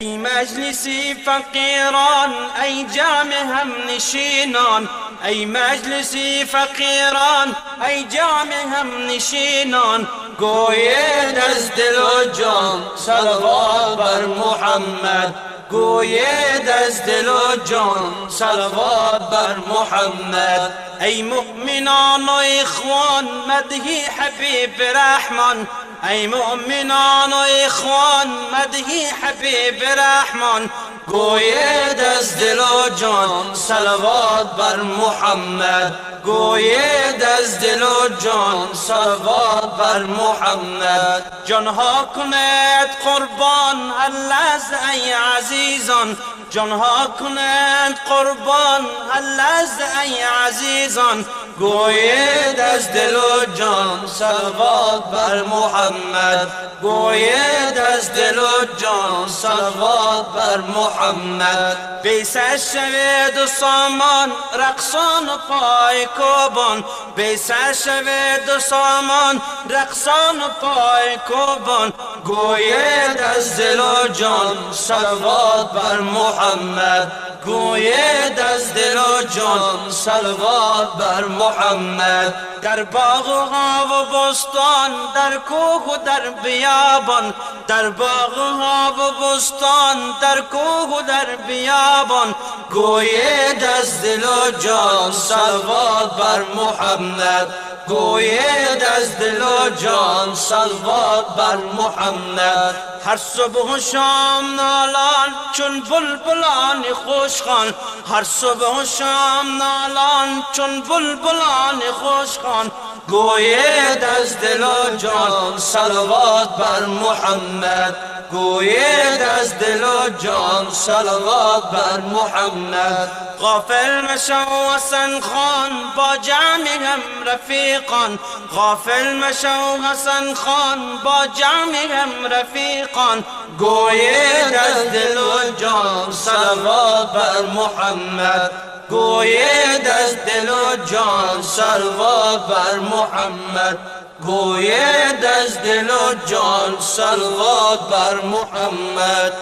ای مجلسی فقیران، ای جمع هم نشینان، ای مجلسی فقیران، ای جمع هم نشینان، گوید از دل و جان صلوات بر محمد، گوید از دل و جان صلوات بر محمد. ای مؤمنان و اخوان مدحی حبیب رحمان، ای مؤمنان و اخوان مدحی حبیب رحمان، گوید از دل و جان صلوات بر محمد، گوید از دل و جان صلوات بر محمد. جانها کند قربان هر لحظه ای عزیزان، جانها کند قربان هر لحظه ای عزیزان، گوید از دل و جان صلوات بر محمد، گوید از دل و جان صلوات بر محمد. بیسر شوید و سامان رقصان و پای کوبان، بیسر شوید و سامان رقصان و پای کوبان، گوید از دل و جان صلوات بر محمد، گوید از دل و جان صلوات بر محمد. در باغ و ها و بستان، در کوه و در بیابان، در باغ و ها و بستان، در کوه و در بیابان، گوید از دل و جان صلوات بر محمد، گوید از دل و جان صلوات بر محمد. هر صبح و شام نالان چون بلبلان خوشخوان، هر صبح و شام نالان چون بلبلان خوشخوان، گوید از دل و جان صلوات بر محمد، گوید از دل و جان صلوات بر محمد. غافل مشو حسن خان با جمع هم رفیقان، غافل مشو حسن خان با جمع هم رفیقان، گوید از دل و جان صلوات بر محمد، گوید از دل و جان صلوات بر محمد، گوید از دل و جان صلوات بر محمد.